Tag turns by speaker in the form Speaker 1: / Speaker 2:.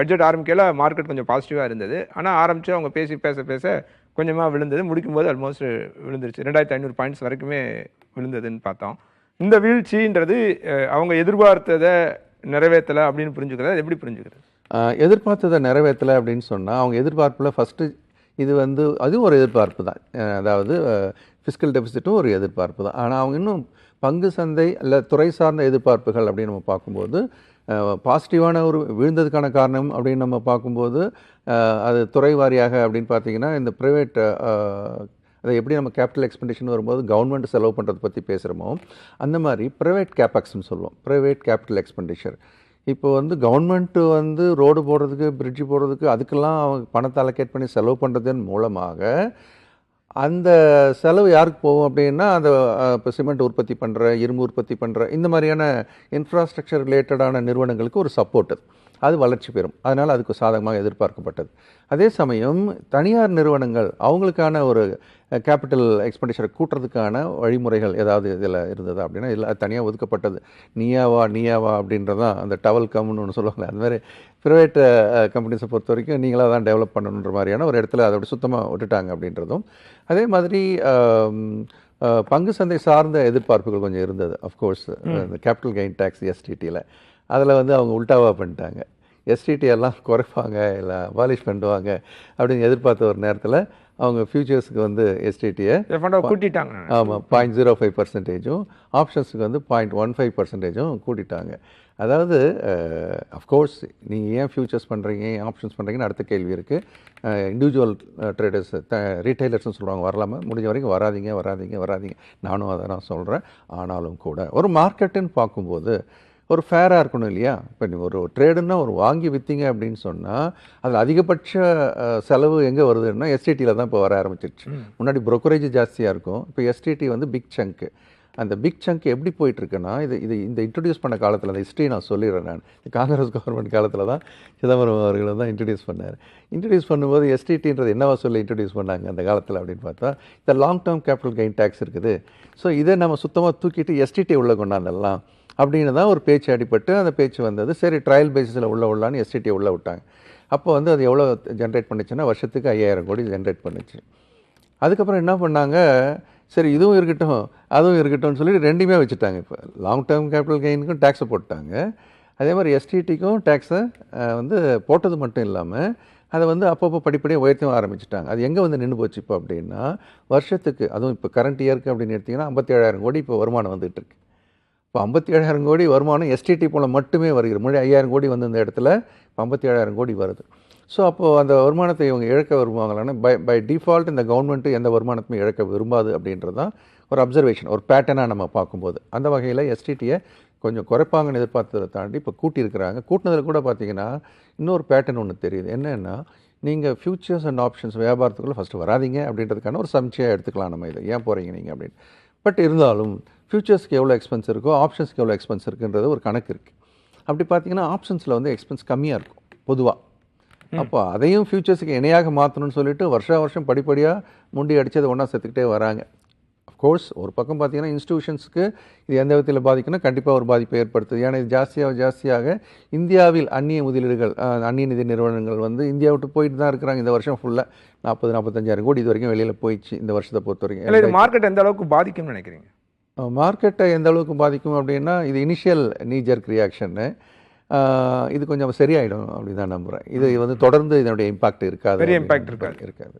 Speaker 1: Budget ஆரம்பிக்கல market கொஞ்சம் பாசிட்டிவாக இருந்தது. ஆனால் ஆரம்பித்து அவங்க பேச கொஞ்சமாக விழுந்தது. முடிக்கும்போது ஆல்மோஸ்ட் விழுந்துருச்சு. 2500 பாயிண்ட்ஸ் வரைக்குமே விழுந்ததுன்னு பார்த்தோம். இந்த வீழ்ச்சின்றது அவங்க எதிர்பார்த்ததை நிறைவேற்றலை அப்படின்னு புரிஞ்சுக்கிறது எப்படி புரிஞ்சுக்கிறது?
Speaker 2: எதிர்பார்த்ததை நிறைவேற்றலை அப்படின்னு சொன்னால் அவங்க எதிர்பார்ப்பில் ஃபஸ்ட்டு இது வந்து அதுவும் ஒரு எதிர்பார்ப்பு தான். அதாவது ஃபிஸ்கல் டெபிசிட்டும் ஒரு எதிர்பார்ப்பு தான். ஆனால் அவங்க இன்னும் பங்கு சந்தை இல்லை துறை சார்ந்த எதிர்பார்ப்புகள் அப்படின்னு நம்ம பார்க்கும்போது பாசிட்டிவான ஒரு வீழ்ந்ததுக்கான காரணம் அப்படின்னு நம்ம பார்க்கும்போது அது துறை வாரியாக அப்படின்னு பார்த்தீங்கன்னா இந்த ப்ரைவேட் அதை எப்படி நம்ம கேபிட்டல் எக்ஸ்பெண்டிஷன் வரும்போது கவர்மெண்ட் செலவு பண்ணுறதை பற்றி பேசுகிறோமோ அந்த மாதிரி ப்ரைவேட் கேபெக்ஸ்னு சொல்லுவோம். ப்ரைவேட் கேபிட்டல் எக்ஸ்பெண்டிச்சர் இப்போ வந்து கவர்மெண்ட்டு வந்து ரோடு போடுறதுக்கு பிரிட்ஜு போடுறதுக்கு அதுக்கெல்லாம் அவங்க பணத்தை அலோகேட் பண்ணி செலவு பண்ணுறதன் மூலமாக அந்த செலவு யாருக்கு போகும் அப்படின்னா அந்த இப்போ சிமெண்ட் உற்பத்தி பண்ணுற இரும்பு உற்பத்தி பண்ணுற இந்த மாதிரியான இன்ஃப்ராஸ்ட்ரக்சர் ரிலேட்டடான நிறுவனங்களுக்கு ஒரு சப்போர்ட் அது வளர்ச்சி பெறும். அதனால் அதுக்கு சாதகமாக எதிர்பார்க்கப்பட்டது. அதே சமயம் தனியார் நிறுவனங்கள் அவங்களுக்கான ஒரு கேபிட்டல் எக்ஸ்பெண்டிச்சரை கூட்டுறதுக்கான வழிமுறைகள் ஏதாவது இதில் இருந்தது அப்படின்னா இதில் தனியாக ஒதுக்கப்பட்டது. நீயாவா அப்படின்றதான் அந்த டவல் கம்னு ஒன்று சொல்லுவாங்க. அந்த மாதிரி ப்ரைவேட் கம்பெனிஸை பொறுத்த வரைக்கும் நீங்களாக தான் டெவலப் பண்ணணுன்ற மாதிரியான ஒரு இடத்துல அதை அப்படி சுத்தமாக விட்டுட்டாங்க அப்படின்றதும். அதே மாதிரி பங்கு சந்தை சார்ந்த எதிர்பார்ப்புகள் கொஞ்சம் இருந்தது. அஃப்கோர்ஸ் இந்த கேபிட்டல் கெயின் டேக்ஸ் எஸ்டிடியில் அதில் வந்து அவங்க உல்டாவாக பண்ணிட்டாங்க. எஸ்டிடி எல்லாம் குறைப்பாங்க இல்லை அபாலிஷ் பண்ணுவாங்க அப்படின்னு எதிர்பார்த்த ஒரு நேரத்தில் அவங்க ஃபியூச்சர்ஸுக்கு வந்து எஸ்டிடியை
Speaker 1: கூட்டிட்டாங்க.
Speaker 2: ஆமாம், 0.05%, ஆப்ஷன்ஸுக்கு வந்து 0.15% கூட்டிட்டாங்க. அதாவது அஃப்கோர்ஸ் நீங்கள் ஏன் ஃபியூச்சர்ஸ் பண்ணுறீங்க ஏன் ஆப்ஷன்ஸ் பண்ணுறீங்கன்னு அடுத்த கேள்வி இருக்குது. இண்டிவிஜுவல் ட்ரேடர்ஸ் ரீட்டைலர்ஸ்னு சொல்கிறாங்க, வரலாமா முடிஞ்ச வரைக்கும் வராதிங்க. நானும் அதை நான் சொல்கிறேன். ஆனாலும் கூட ஒரு மார்க்கெட்டுன்னு பார்க்கும்போது ஒரு ஃபேராக இருக்கணும் இல்லையா? இப்போ நீங்கள் ஒரு ட்ரேடுன்னா ஒரு வாங்கி விற்றீங்க அப்படின்னு சொன்னால் அதில் அதிகபட்ச செலவு எங்கே வருதுன்னா எஸ்டிடியில் தான் இப்போ வர ஆரம்பிச்சிருச்சு. முன்னாடி ப்ரோக்கரேஜ் ஜாஸ்தியாக இருக்கும், இப்போ எஸ்டிடி வந்து பிக் சங்க்கு. அந்த பிக் சங்க் எப்படி போயிட்டுருக்குன்னா இந்த இன்ட்ரடியூஸ் பண்ண காலத்தில் அந்த ஹிஸ்ட்ரி நான் சொல்லிடுறேன். நான் காங்கிரஸ் கவர்மெண்ட் காலத்தில் தான் சிதம்பரம் அவர்களை தான் இன்ட்ரடியூஸ் பண்ணார். இன்ட்ரடியூஸ் பண்ணும்போது எஸ்டிடின்றது என்னவா சொல்லி இன்ட்ரடியூஸ் பண்ணாங்க அந்த காலத்தில் அப்படின்னு பார்த்தா இந்த long term capital gain tax இருக்குது. ஸோ இதை நம்ம சுத்தமாக தூக்கிட்டு எஸ்டிடி உள்ளே கொண்டாந்தெல்லாம் அப்படின்னு தான் ஒரு பேச்சு அடிப்பட்டு அந்த பேச்சு வந்தது. சரி, ட்ரையல் பேசிஸில் உள்ளான்னு எஸ்டிடியை உள்ளே விட்டாங்க. அப்போ வந்து அது எவ்வளோ ஜென்ரேட் பண்ணிச்சுன்னா வருஷத்துக்கு 5000 கோடி ஜென்ரேட் பண்ணிச்சு. அதுக்கப்புறம் என்ன பண்ணாங்க, சரி இதுவும் இருக்கட்டும் அதுவும் இருக்கட்டும்னு சொல்லி ரெண்டுமே வச்சுட்டாங்க. இப்போ லாங் டேர்ம் கேபிட்டல் கெயினுக்கும் டேக்ஸை போட்டாங்க, அதே மாதிரி எஸ்டிடிக்கும் டேக்ஸை வந்து போட்டது மட்டும் இல்லாமல் அதை வந்து அப்பப்போ படிப்படியாக உயர்த்தவும் ஆரம்பிச்சிட்டாங்க. அது எங்கே வந்து நின்று போச்சு இப்போ அப்படின்னா வருஷத்துக்கு, அதுவும் இப்போ கரண்ட் இயருக்கு அப்படின்னு எடுத்திங்கன்னா 57,000 கோடி இப்போ வருமானம் வந்துகிட்டு இருக்கு. இப்போ 57,000 கோடி வருமானம் எஸ்டிடி போல் மட்டுமே வருகிறது. முன்னாடி 5,000 கோடி வந்து இந்த இடத்துல 57,000 கோடி வருது. ஸோ அப்போது அந்த வருமானத்தை இவங்க இழக்க விரும்புவாங்களான்னா பை டிஃபால்ட் இந்த கவர்மெண்ட்டு எந்த வருமானத்தையும் இழக்க விரும்பாது அப்படின்றது தான் ஒரு அப்சர்வேஷன், ஒரு பேட்டர்னாக நம்ம பார்க்கும்போது. அந்த வகையில் எஸ்டிடியை கொஞ்சம் குறைப்பாங்கன்னு எதிர்பார்த்ததை தாண்டி இப்போ கூட்டியிருக்கிறாங்க. கூட்டினதில் கூட பார்த்தீங்கன்னா இன்னொரு பேட்டர்ன் ஒன்று தெரியுது. என்னென்னா நீங்கள் ஃபியூச்சர்ஸ் அண்ட் ஆப்ஷன்ஸ் வியாபாரத்துக்குள்ளே ஃபஸ்ட்டு வராதிங்க அப்படின்றதுக்கான ஒரு சம்சையாக எடுத்துக்கலாம் நம்ம இதை. ஏன் போகிறீங்க நீங்கள் அப்படின்னு. பட் இருந்தாலும் ஃபியூச்சர்ஸ்க்கு எவ்வளோ எக்ஸ்பென்ஸ் இருக்கோ ஆப்ஷன்ஸ்க்கு எவ்வளோ எக்ஸ்பென்ஸ் இருக்குன்றது ஒரு கணக்கு இருக்குது. அப்படி பார்த்தீங்கன்னா ஆப்ஷன்ஸில் வந்து எக்ஸ்பென்ஸ் கம்மியாக இருக்கும் பொதுவாக. அப்போ அதையும் ஃபியூச்சர்ஸுக்கு இணையாக மாற்றணும்னு சொல்லிட்டு வருஷம் படிப்படியாக முண்டி அடித்து அதை ஒன்றா சேர்த்துக்கிட்டே வராங்க. அஃப்கோர்ஸ் ஒரு பக்கம் பார்த்தீங்கன்னா இன்ஸ்டிடியூஷன்ஸுக்கு இது எந்த விதத்தில் பாதிக்குன்னா கண்டிப்பாக ஒரு பாதிப்பை ஏற்படுத்துது. ஏன்னா இது ஜாஸ்தியாக இந்தியாவில் அந்நிய முதலீடுகள் அந்நிய நிதி நிறுவனங்கள் வந்து இந்தியா விட்டு போயிட்டு தான் இருக்கிறாங்க. இந்த வருஷம் ஃபுல்லாக 40-45,000 கோடி இது வரைக்கும் வெளியில் போயிடுச்சு இந்த வருஷத்தை பொறுத்த வரைக்கும்.
Speaker 1: மார்க்கெட் எந்த அளவுக்கு பாதிக்கும்னு நினைக்கிறீங்க?
Speaker 2: மார்க்கெட்டை எந்த அளவுக்கு பாதிக்கும் அப்படின்னா இது இனிஷியல் நீஜர்க் ரியாக்ஷன்னு, இது கொஞ்சம் சரியாயிடும் அப்படி தான் நம்புகிறேன். இது வந்து தொடர்ந்து இதனுடைய இம்பாக்ட் இருக்காது.
Speaker 1: பெரிய இம்பாக்ட் இருக்காது.